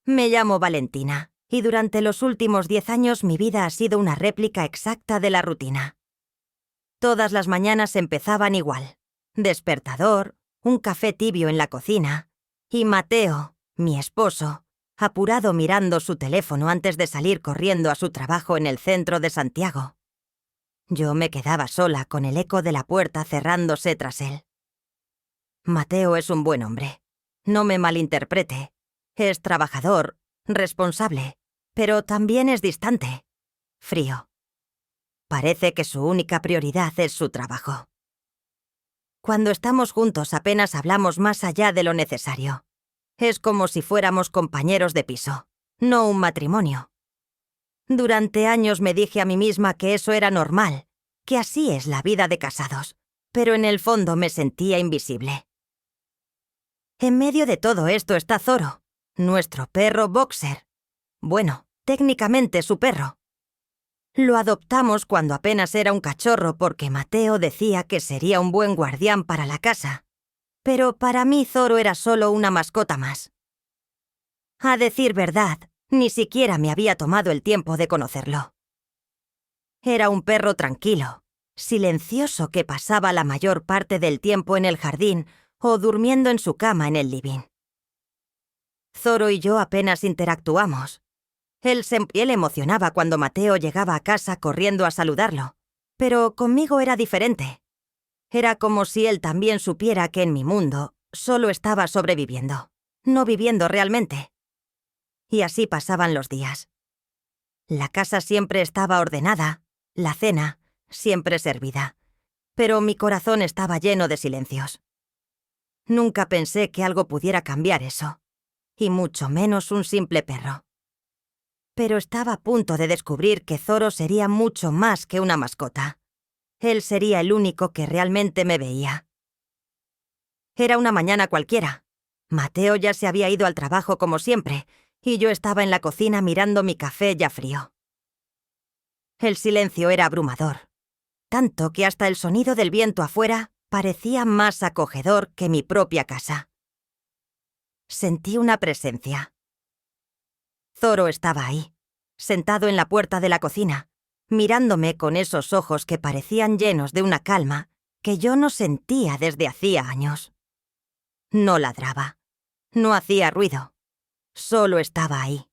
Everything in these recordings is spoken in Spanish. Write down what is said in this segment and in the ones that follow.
Me llamo Valentina, y durante los últimos 10 años mi vida ha sido una réplica exacta de la rutina. Todas las mañanas empezaban igual. Despertador, un café tibio en la cocina, y Mateo, mi esposo, apurado mirando su teléfono antes de salir corriendo a su trabajo en el centro de Santiago. Yo me quedaba sola con el eco de la puerta cerrándose tras él. Mateo es un buen hombre. No me malinterprete. Es trabajador, responsable, pero también es distante, frío. Parece que su única prioridad es su trabajo. Cuando estamos juntos apenas hablamos más allá de lo necesario. Es como si fuéramos compañeros de piso, no un matrimonio. Durante años me dije a mí misma que eso era normal, que así es la vida de casados, pero en el fondo me sentía invisible. En medio de todo esto está Zoro, nuestro perro boxer. Bueno, técnicamente su perro. Lo adoptamos cuando apenas era un cachorro porque Mateo decía que sería un buen guardián para la casa. Pero para mí Zoro era solo una mascota más. A decir verdad, ni siquiera me había tomado el tiempo de conocerlo. Era un perro tranquilo, silencioso que pasaba la mayor parte del tiempo en el jardín o durmiendo en su cama en el living. Zoro y yo apenas interactuamos. Él emocionaba cuando Mateo llegaba a casa corriendo a saludarlo, pero conmigo era diferente. Era como si él también supiera que en mi mundo solo estaba sobreviviendo, no viviendo realmente. Y así pasaban los días. La casa siempre estaba ordenada, la cena siempre servida, pero mi corazón estaba lleno de silencios. Nunca pensé que algo pudiera cambiar eso, y mucho menos un simple perro. Pero estaba a punto de descubrir que Zoro sería mucho más que una mascota. Él sería el único que realmente me veía. Era una mañana cualquiera. Mateo ya se había ido al trabajo como siempre, y yo estaba en la cocina mirando mi café ya frío. El silencio era abrumador, tanto que hasta el sonido del viento afuera parecía más acogedor que mi propia casa. Sentí una presencia. Zoro estaba ahí, sentado en la puerta de la cocina, mirándome con esos ojos que parecían llenos de una calma que yo no sentía desde hacía años. No ladraba, no hacía ruido, solo estaba ahí,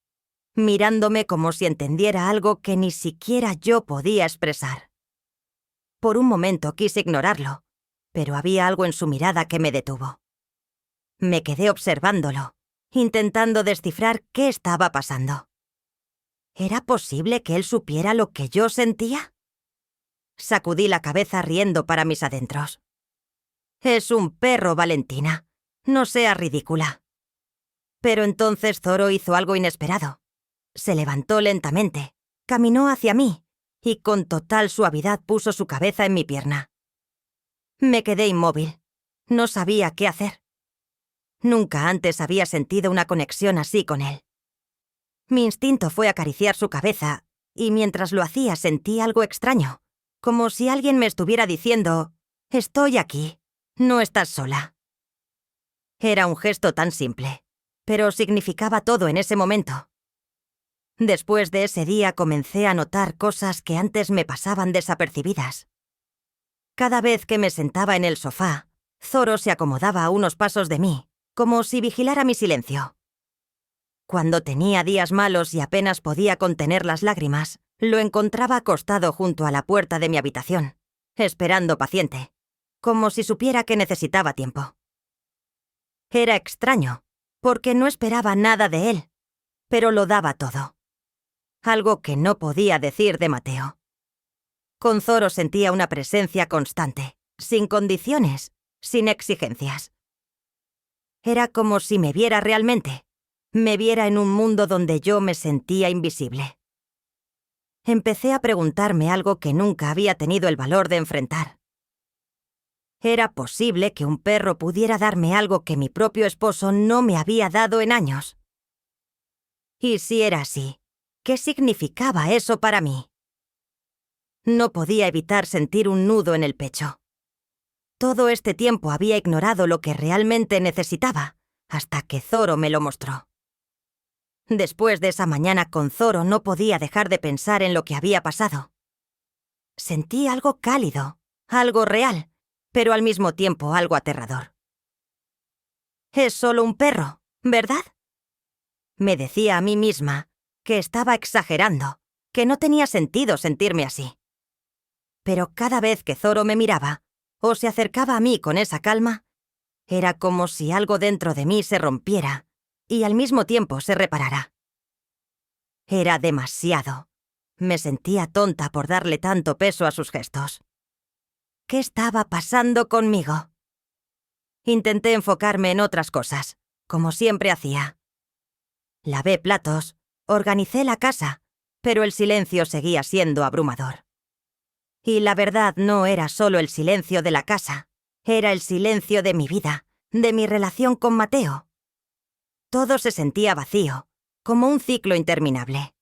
mirándome como si entendiera algo que ni siquiera yo podía expresar. Por un momento quise ignorarlo, pero había algo en su mirada que me detuvo. Me quedé observándolo, intentando descifrar qué estaba pasando. ¿Era posible que él supiera lo que yo sentía? Sacudí la cabeza riendo para mis adentros. Es un perro, Valentina. No seas ridícula. Pero entonces Zoro hizo algo inesperado. Se levantó lentamente, caminó hacia mí y con total suavidad puso su cabeza en mi pierna. Me quedé inmóvil. No sabía qué hacer. Nunca antes había sentido una conexión así con él. Mi instinto fue acariciar su cabeza, y mientras lo hacía sentí algo extraño, como si alguien me estuviera diciendo, «Estoy aquí, no estás sola». Era un gesto tan simple, pero significaba todo en ese momento. Después de ese día comencé a notar cosas que antes me pasaban desapercibidas. Cada vez que me sentaba en el sofá, Zoro se acomodaba a unos pasos de mí, como si vigilara mi silencio. Cuando tenía días malos y apenas podía contener las lágrimas, lo encontraba acostado junto a la puerta de mi habitación, esperando paciente, como si supiera que necesitaba tiempo. Era extraño, porque no esperaba nada de él, pero lo daba todo. Algo que no podía decir de Mateo. Con Zoro sentía una presencia constante, sin condiciones, sin exigencias. Era como si me viera realmente, me viera en un mundo donde yo me sentía invisible. Empecé a preguntarme algo que nunca había tenido el valor de enfrentar. ¿Era posible que un perro pudiera darme algo que mi propio esposo no me había dado en años? Y si era así, ¿qué significaba eso para mí? No podía evitar sentir un nudo en el pecho. Todo este tiempo había ignorado lo que realmente necesitaba, hasta que Zoro me lo mostró. Después de esa mañana con Zoro no podía dejar de pensar en lo que había pasado. Sentí algo cálido, algo real, pero al mismo tiempo algo aterrador. Es solo un perro, ¿verdad? Me decía a mí misma que estaba exagerando, que no tenía sentido sentirme así. Pero cada vez que Zoro me miraba, o se acercaba a mí con esa calma, era como si algo dentro de mí se rompiera y al mismo tiempo se reparara. Era demasiado. Me sentía tonta por darle tanto peso a sus gestos. ¿Qué estaba pasando conmigo? Intenté enfocarme en otras cosas, como siempre hacía. Lavé platos, organicé la casa, pero el silencio seguía siendo abrumador. Y la verdad no era solo el silencio de la casa, era el silencio de mi vida, de mi relación con Mateo. Todo se sentía vacío, como un ciclo interminable.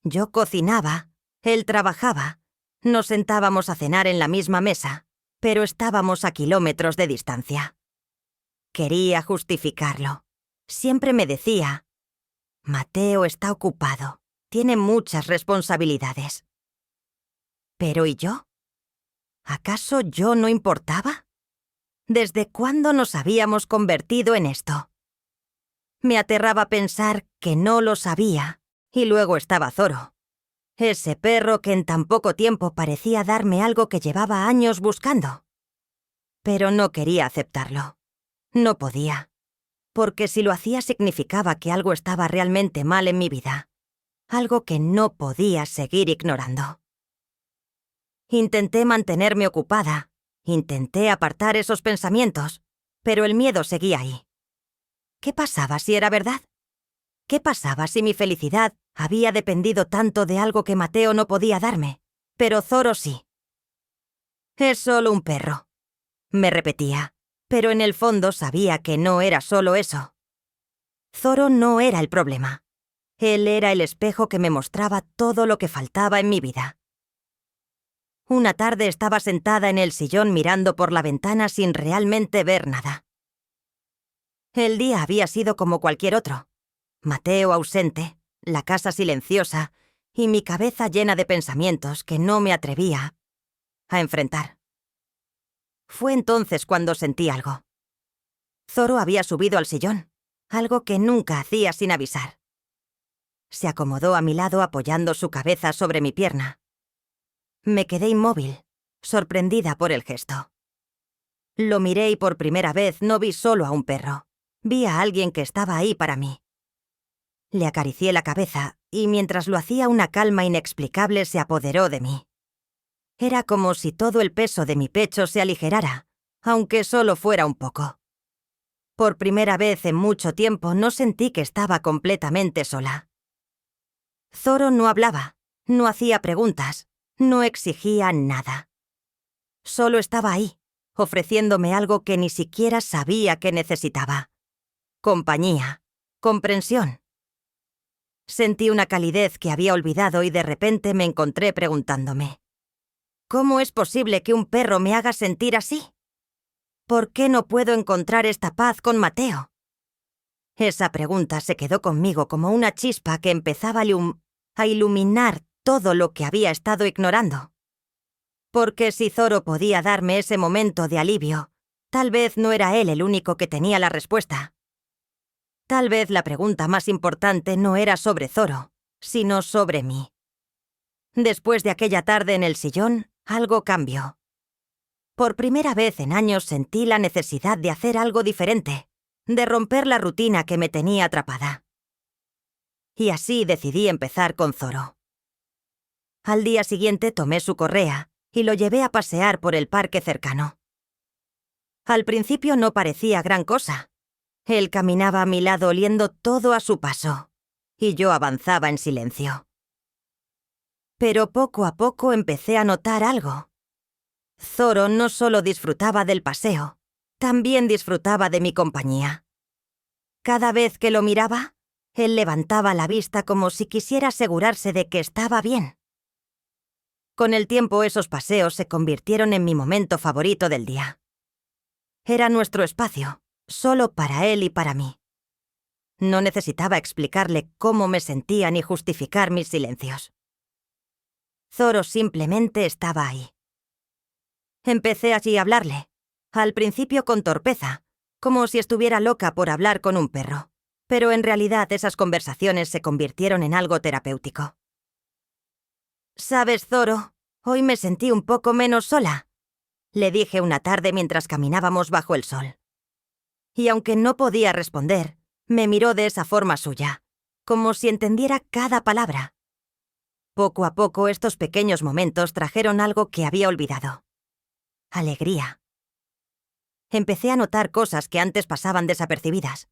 Yo cocinaba, él trabajaba, nos sentábamos a cenar en la misma mesa, pero estábamos a kilómetros de distancia. Quería justificarlo. Siempre me decía, Mateo está ocupado, tiene muchas responsabilidades. ¿Pero y yo? ¿Acaso yo no importaba? ¿Desde cuándo nos habíamos convertido en esto? Me aterraba pensar que no lo sabía, y luego estaba Zoro. Ese perro que en tan poco tiempo parecía darme algo que llevaba años buscando. Pero no quería aceptarlo. No podía. Porque si lo hacía significaba que algo estaba realmente mal en mi vida. Algo que no podía seguir ignorando. Intenté mantenerme ocupada. Intenté apartar esos pensamientos. Pero el miedo seguía ahí. ¿Qué pasaba si era verdad? ¿Qué pasaba si mi felicidad había dependido tanto de algo que Mateo no podía darme, pero Zoro sí? Es solo un perro, me repetía, pero en el fondo sabía que no era solo eso. Zoro no era el problema. Él era el espejo que me mostraba todo lo que faltaba en mi vida. Una tarde estaba sentada en el sillón mirando por la ventana sin realmente ver nada. El día había sido como cualquier otro. Mateo ausente, la casa silenciosa y mi cabeza llena de pensamientos que no me atrevía a enfrentar. Fue entonces cuando sentí algo. Zoro había subido al sillón, algo que nunca hacía sin avisar. Se acomodó a mi lado apoyando su cabeza sobre mi pierna. Me quedé inmóvil, sorprendida por el gesto. Lo miré y por primera vez no vi solo a un perro. Vi a alguien que estaba ahí para mí. Le acaricié la cabeza y mientras lo hacía una calma inexplicable se apoderó de mí. Era como si todo el peso de mi pecho se aligerara, aunque solo fuera un poco. Por primera vez en mucho tiempo no sentí que estaba completamente sola. Zoro no hablaba, no hacía preguntas, no exigía nada. Solo estaba ahí, ofreciéndome algo que ni siquiera sabía que necesitaba. Compañía, comprensión. Sentí una calidez que había olvidado y de repente me encontré preguntándome, ¿cómo es posible que un perro me haga sentir así? ¿Por qué no puedo encontrar esta paz con Mateo? Esa pregunta se quedó conmigo como una chispa que empezaba a iluminar todo lo que había estado ignorando. Porque si Zoro podía darme ese momento de alivio, tal vez no era él el único que tenía la respuesta. Tal vez la pregunta más importante no era sobre Zoro, sino sobre mí. Después de aquella tarde en el sillón, algo cambió. Por primera vez en años sentí la necesidad de hacer algo diferente, de romper la rutina que me tenía atrapada. Y así decidí empezar con Zoro. Al día siguiente tomé su correa y lo llevé a pasear por el parque cercano. Al principio no parecía gran cosa. Él caminaba a mi lado oliendo todo a su paso, y yo avanzaba en silencio. Pero poco a poco empecé a notar algo. Zoro no solo disfrutaba del paseo, también disfrutaba de mi compañía. Cada vez que lo miraba, él levantaba la vista como si quisiera asegurarse de que estaba bien. Con el tiempo esos paseos se convirtieron en mi momento favorito del día. Era nuestro espacio, solo para él y para mí. No necesitaba explicarle cómo me sentía ni justificar mis silencios. Zoro simplemente estaba ahí. Empecé allí a hablarle, al principio con torpeza, como si estuviera loca por hablar con un perro, pero en realidad esas conversaciones se convirtieron en algo terapéutico. «¿Sabes, Zoro? Hoy me sentí un poco menos sola», le dije una tarde mientras caminábamos bajo el sol. Y aunque no podía responder, me miró de esa forma suya, como si entendiera cada palabra. Poco a poco estos pequeños momentos trajeron algo que había olvidado. Alegría. Empecé a notar cosas que antes pasaban desapercibidas.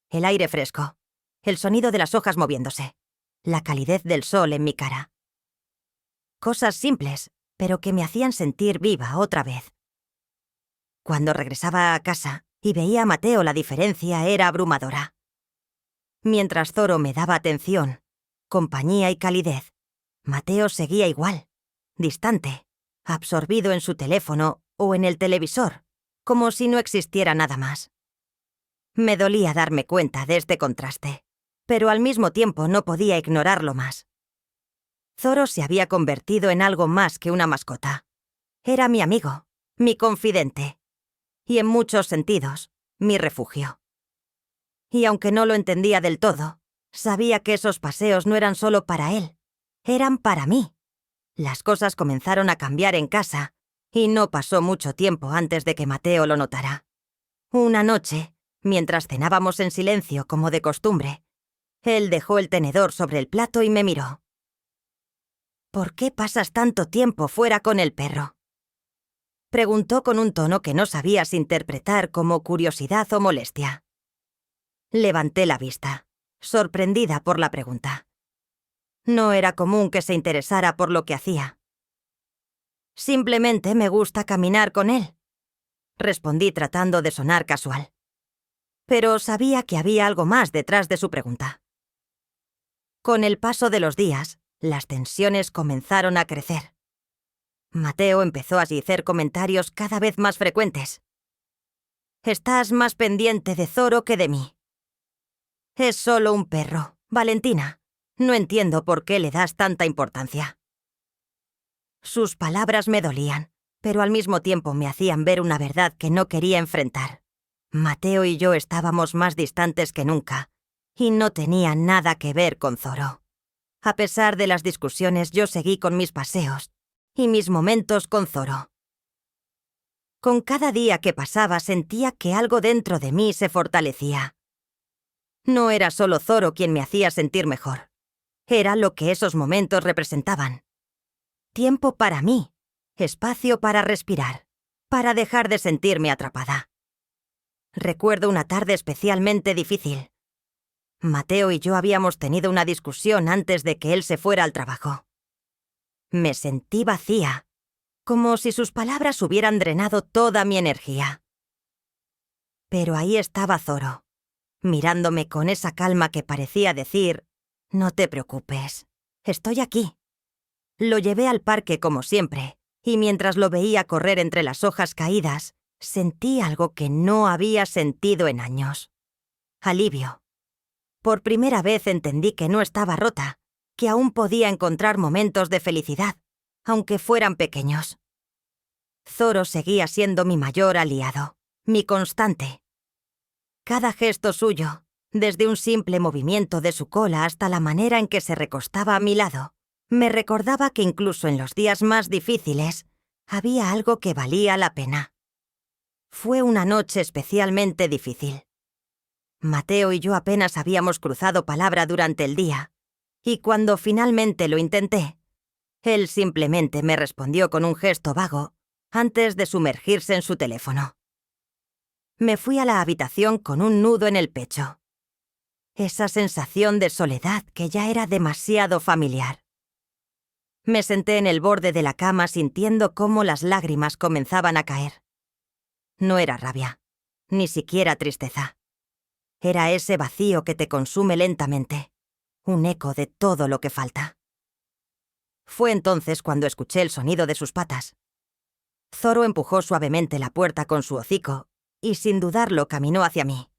El aire fresco, el sonido de las hojas moviéndose, la calidez del sol en mi cara. Cosas simples, pero que me hacían sentir viva otra vez. Cuando regresaba a casa y veía a Mateo, la diferencia era abrumadora. Mientras Zoro me daba atención, compañía y calidez, Mateo seguía igual, distante, absorbido en su teléfono o en el televisor, como si no existiera nada más. Me dolía darme cuenta de este contraste, pero al mismo tiempo no podía ignorarlo más. Zoro se había convertido en algo más que una mascota. Era mi amigo, mi confidente, y en muchos sentidos, mi refugio. Y aunque no lo entendía del todo, sabía que esos paseos no eran solo para él, eran para mí. Las cosas comenzaron a cambiar en casa, y no pasó mucho tiempo antes de que Mateo lo notara. Una noche, mientras cenábamos en silencio como de costumbre, él dejó el tenedor sobre el plato y me miró. «¿Por qué pasas tanto tiempo fuera con el perro?», preguntó con un tono que no sabía si interpretar como curiosidad o molestia. Levanté la vista, sorprendida por la pregunta. No era común que se interesara por lo que hacía. «Simplemente me gusta caminar con él», respondí tratando de sonar casual. Pero sabía que había algo más detrás de su pregunta. Con el paso de los días, las tensiones comenzaron a crecer. Mateo empezó a hacer comentarios cada vez más frecuentes. «Estás más pendiente de Zoro que de mí». «Es solo un perro, Valentina. No entiendo por qué le das tanta importancia». Sus palabras me dolían, pero al mismo tiempo me hacían ver una verdad que no quería enfrentar. Mateo y yo estábamos más distantes que nunca, y no tenía nada que ver con Zoro. A pesar de las discusiones, yo seguí con mis paseos y mis momentos con Zoro. Con cada día que pasaba sentía que algo dentro de mí se fortalecía. No era solo Zoro quien me hacía sentir mejor. Era lo que esos momentos representaban. Tiempo para mí, espacio para respirar, para dejar de sentirme atrapada. Recuerdo una tarde especialmente difícil. Mateo y yo habíamos tenido una discusión antes de que él se fuera al trabajo. Me sentí vacía, como si sus palabras hubieran drenado toda mi energía. Pero ahí estaba Zoro, mirándome con esa calma que parecía decir: «No te preocupes, estoy aquí». Lo llevé al parque como siempre, y mientras lo veía correr entre las hojas caídas, sentí algo que no había sentido en años. Alivio. Por primera vez entendí que no estaba rota, que aún podía encontrar momentos de felicidad, aunque fueran pequeños. Zoro seguía siendo mi mayor aliado, mi constante. Cada gesto suyo, desde un simple movimiento de su cola hasta la manera en que se recostaba a mi lado, me recordaba que incluso en los días más difíciles, había algo que valía la pena. Fue una noche especialmente difícil. Mateo y yo apenas habíamos cruzado palabra durante el día, y cuando finalmente lo intenté, él simplemente me respondió con un gesto vago antes de sumergirse en su teléfono. Me fui a la habitación con un nudo en el pecho. Esa sensación de soledad que ya era demasiado familiar. Me senté en el borde de la cama sintiendo cómo las lágrimas comenzaban a caer. No era rabia, ni siquiera tristeza. Era ese vacío que te consume lentamente, un eco de todo lo que falta. Fue entonces cuando escuché el sonido de sus patas. Zoro empujó suavemente la puerta con su hocico y sin dudarlo caminó hacia mí.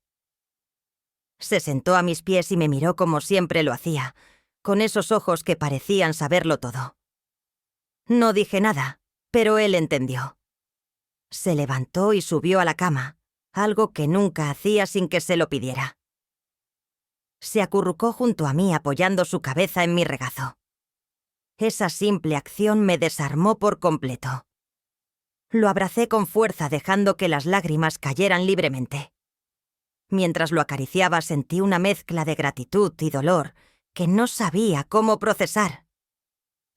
Se sentó a mis pies y me miró como siempre lo hacía, con esos ojos que parecían saberlo todo. No dije nada, pero él entendió. Se levantó y subió a la cama, algo que nunca hacía sin que se lo pidiera. Se acurrucó junto a mí apoyando su cabeza en mi regazo. Esa simple acción me desarmó por completo. Lo abracé con fuerza dejando que las lágrimas cayeran libremente. Mientras lo acariciaba sentí una mezcla de gratitud y dolor que no sabía cómo procesar.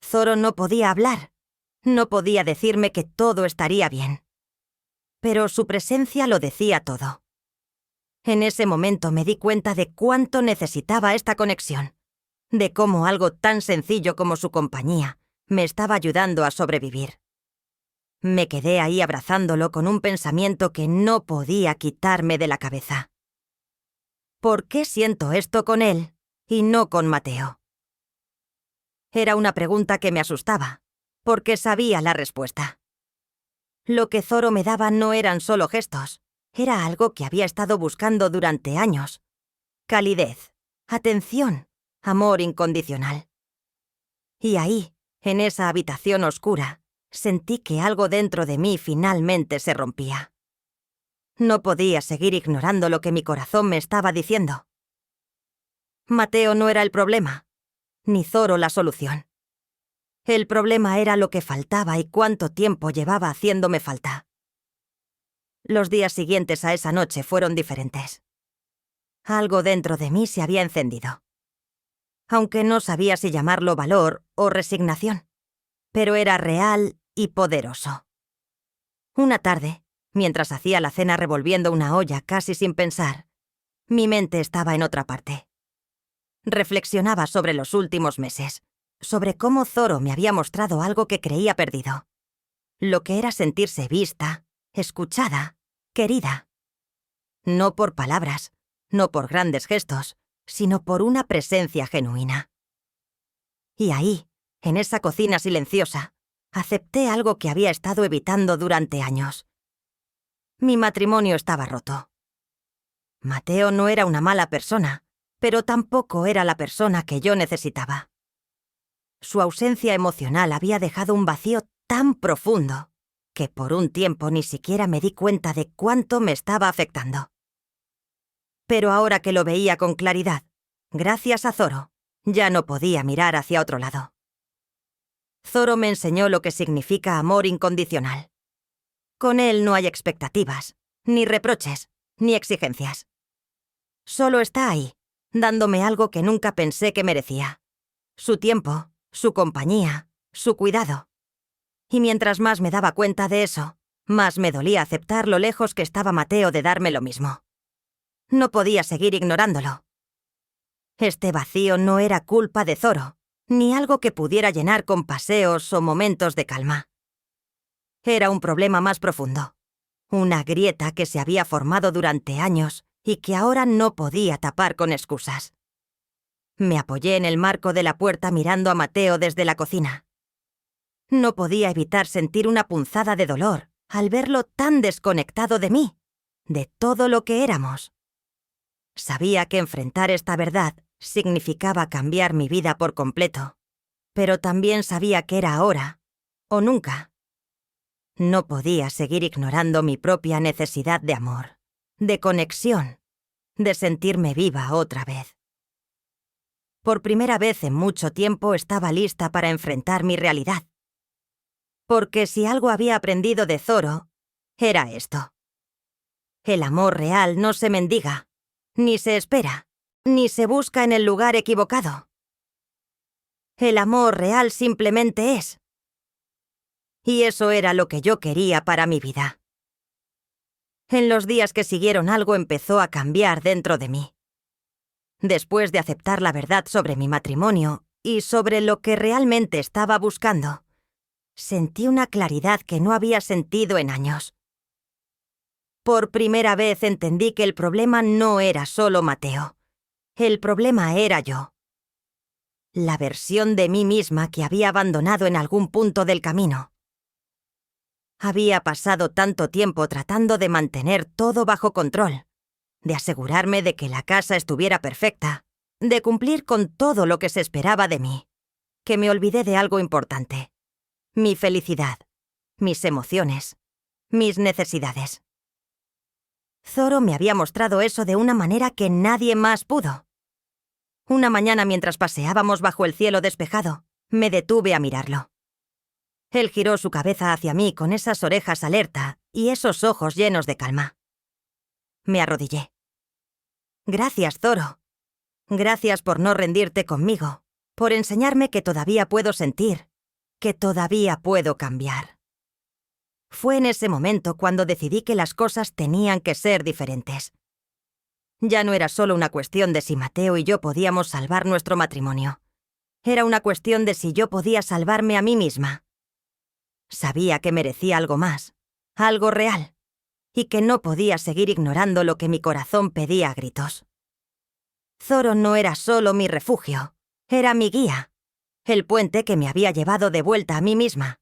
Zoro no podía hablar, no podía decirme que todo estaría bien. Pero su presencia lo decía todo. En ese momento me di cuenta de cuánto necesitaba esta conexión, de cómo algo tan sencillo como su compañía me estaba ayudando a sobrevivir. Me quedé ahí abrazándolo con un pensamiento que no podía quitarme de la cabeza. ¿Por qué siento esto con él y no con Mateo? Era una pregunta que me asustaba, porque sabía la respuesta. Lo que Zoro me daba no eran solo gestos, era algo que había estado buscando durante años. Calidez, atención, amor incondicional. Y ahí, en esa habitación oscura, sentí que algo dentro de mí finalmente se rompía. No podía seguir ignorando lo que mi corazón me estaba diciendo. Mateo no era el problema, ni Zoro la solución. El problema era lo que faltaba y cuánto tiempo llevaba haciéndome falta. Los días siguientes a esa noche fueron diferentes. Algo dentro de mí se había encendido. Aunque no sabía si llamarlo valor o resignación, pero era real y poderoso. Una tarde, mientras hacía la cena revolviendo una olla casi sin pensar, mi mente estaba en otra parte. Reflexionaba sobre los últimos meses, sobre cómo Zoro me había mostrado algo que creía perdido. Lo que era sentirse vista, escuchada, querida. No por palabras, no por grandes gestos, sino por una presencia genuina. Y ahí, en esa cocina silenciosa, acepté algo que había estado evitando durante años. Mi matrimonio estaba roto. Mateo no era una mala persona, pero tampoco era la persona que yo necesitaba. Su ausencia emocional había dejado un vacío tan profundo que por un tiempo ni siquiera me di cuenta de cuánto me estaba afectando. Pero ahora que lo veía con claridad, gracias a Zoro, ya no podía mirar hacia otro lado. Zoro me enseñó lo que significa amor incondicional. Con él no hay expectativas, ni reproches, ni exigencias. Solo está ahí, dándome algo que nunca pensé que merecía. Su tiempo, su compañía, su cuidado. Y mientras más me daba cuenta de eso, más me dolía aceptar lo lejos que estaba Mateo de darme lo mismo. No podía seguir ignorándolo. Este vacío no era culpa de Zoro, ni algo que pudiera llenar con paseos o momentos de calma. Era un problema más profundo, una grieta que se había formado durante años y que ahora no podía tapar con excusas. Me apoyé en el marco de la puerta mirando a Mateo desde la cocina. No podía evitar sentir una punzada de dolor al verlo tan desconectado de mí, de todo lo que éramos. Sabía que enfrentar esta verdad significaba cambiar mi vida por completo, pero también sabía que era ahora o nunca. No podía seguir ignorando mi propia necesidad de amor, de conexión, de sentirme viva otra vez. Por primera vez en mucho tiempo estaba lista para enfrentar mi realidad. Porque si algo había aprendido de Zoro, era esto. El amor real no se mendiga, ni se espera, ni se busca en el lugar equivocado. El amor real simplemente es. Y eso era lo que yo quería para mi vida. En los días que siguieron algo empezó a cambiar dentro de mí. Después de aceptar la verdad sobre mi matrimonio y sobre lo que realmente estaba buscando, sentí una claridad que no había sentido en años. Por primera vez entendí que el problema no era solo Mateo. El problema era yo. La versión de mí misma que había abandonado en algún punto del camino. Había pasado tanto tiempo tratando de mantener todo bajo control, de asegurarme de que la casa estuviera perfecta, de cumplir con todo lo que se esperaba de mí, que me olvidé de algo importante: mi felicidad, mis emociones, mis necesidades. Zoro me había mostrado eso de una manera que nadie más pudo. Una mañana, mientras paseábamos bajo el cielo despejado, me detuve a mirarlo. Él giró su cabeza hacia mí con esas orejas alerta y esos ojos llenos de calma. Me arrodillé. Gracias, Zoro. Gracias por no rendirte conmigo, por enseñarme que todavía puedo sentir, que todavía puedo cambiar. Fue en ese momento cuando decidí que las cosas tenían que ser diferentes. Ya no era solo una cuestión de si Mateo y yo podíamos salvar nuestro matrimonio. Era una cuestión de si yo podía salvarme a mí misma. Sabía que merecía algo más, algo real, y que no podía seguir ignorando lo que mi corazón pedía a gritos. Zoro no era solo mi refugio, era mi guía, el puente que me había llevado de vuelta a mí misma.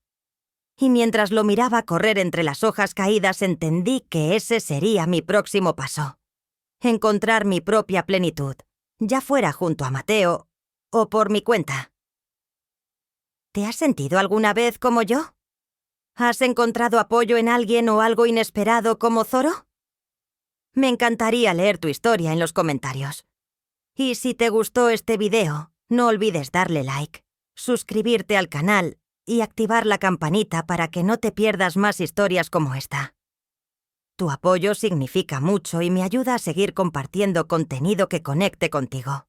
Y mientras lo miraba correr entre las hojas caídas, entendí que ese sería mi próximo paso: encontrar mi propia plenitud, ya fuera junto a Mateo o por mi cuenta. ¿Te has sentido alguna vez como yo? ¿Has encontrado apoyo en alguien o algo inesperado como Zoro? Me encantaría leer tu historia en los comentarios. Y si te gustó este video, no olvides darle like, suscribirte al canal y activar la campanita para que no te pierdas más historias como esta. Tu apoyo significa mucho y me ayuda a seguir compartiendo contenido que conecte contigo.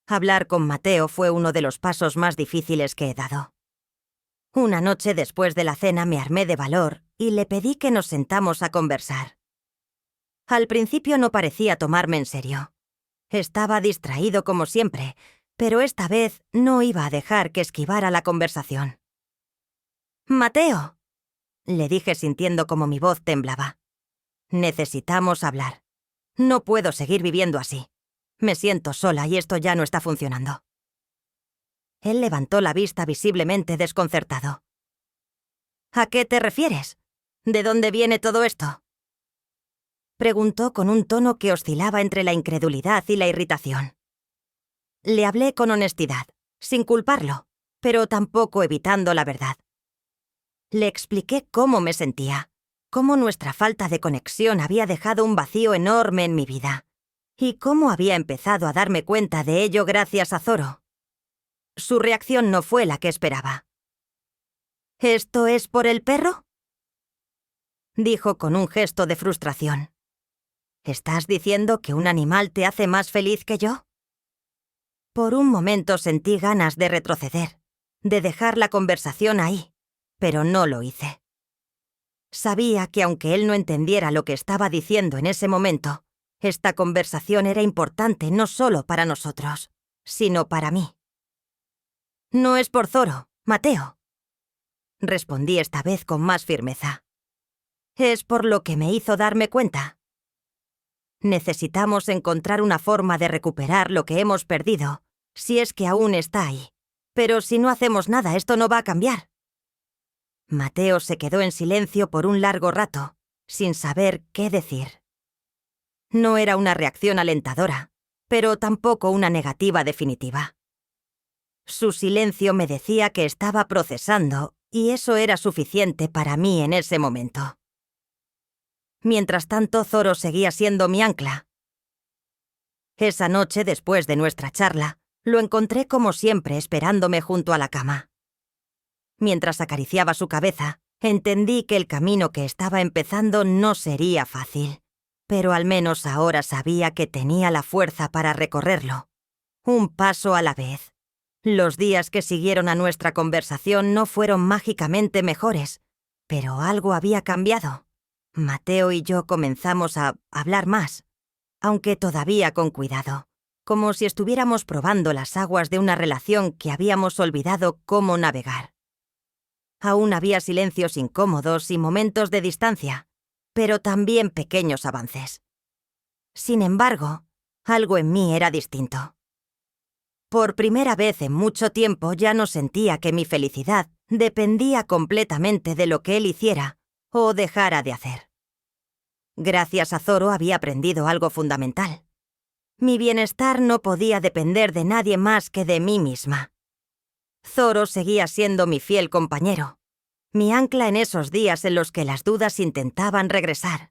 Hablar con Mateo fue uno de los pasos más difíciles que he dado. Una noche después de la cena me armé de valor y le pedí que nos sentamos a conversar. Al principio no parecía tomarme en serio. Estaba distraído como siempre, pero esta vez no iba a dejar que esquivara la conversación. «Mateo», le dije sintiendo como mi voz temblaba. «Necesitamos hablar. No puedo seguir viviendo así. Me siento sola y esto ya no está funcionando». Él levantó la vista visiblemente desconcertado. «¿A qué te refieres? ¿De dónde viene todo esto?», preguntó con un tono que oscilaba entre la incredulidad y la irritación. Le hablé con honestidad, sin culparlo, pero tampoco evitando la verdad. Le expliqué cómo me sentía, cómo nuestra falta de conexión había dejado un vacío enorme en mi vida, y cómo había empezado a darme cuenta de ello gracias a Zoro. Su reacción no fue la que esperaba. «¿Esto es por el perro?», dijo con un gesto de frustración. «¿Estás diciendo que un animal te hace más feliz que yo?». Por un momento sentí ganas de retroceder, de dejar la conversación ahí, pero no lo hice. Sabía que aunque él no entendiera lo que estaba diciendo en ese momento, esta conversación era importante no solo para nosotros, sino para mí. «No es por Zoro, Mateo», respondí esta vez con más firmeza. «Es por lo que me hizo darme cuenta. Necesitamos encontrar una forma de recuperar lo que hemos perdido, si es que aún está ahí. Pero si no hacemos nada, esto no va a cambiar». Mateo se quedó en silencio por un largo rato, sin saber qué decir. No era una reacción alentadora, pero tampoco una negativa definitiva. Su silencio me decía que estaba procesando, y eso era suficiente para mí en ese momento. Mientras tanto, Zoro seguía siendo mi ancla. Esa noche, después de nuestra charla, lo encontré como siempre esperándome junto a la cama. Mientras acariciaba su cabeza, entendí que el camino que estaba empezando no sería fácil, pero al menos ahora sabía que tenía la fuerza para recorrerlo, un paso a la vez. Los días que siguieron a nuestra conversación no fueron mágicamente mejores, pero algo había cambiado. Mateo y yo comenzamos a hablar más, aunque todavía con cuidado, como si estuviéramos probando las aguas de una relación que habíamos olvidado cómo navegar. Aún había silencios incómodos y momentos de distancia, pero también pequeños avances. Sin embargo, algo en mí era distinto. Por primera vez en mucho tiempo ya no sentía que mi felicidad dependía completamente de lo que él hiciera o dejara de hacer. Gracias a Zoro había aprendido algo fundamental. Mi bienestar no podía depender de nadie más que de mí misma. Zoro seguía siendo mi fiel compañero, mi ancla en esos días en los que las dudas intentaban regresar.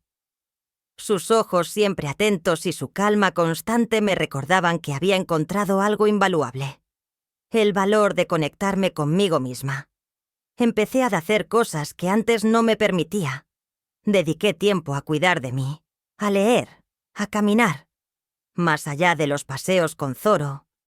Sus ojos siempre atentos y su calma constante me recordaban que había encontrado algo invaluable: el valor de conectarme conmigo misma. Empecé a hacer cosas que antes no me permitía. Dediqué tiempo a cuidar de mí, a leer, a caminar. Más allá de los paseos con Zoro,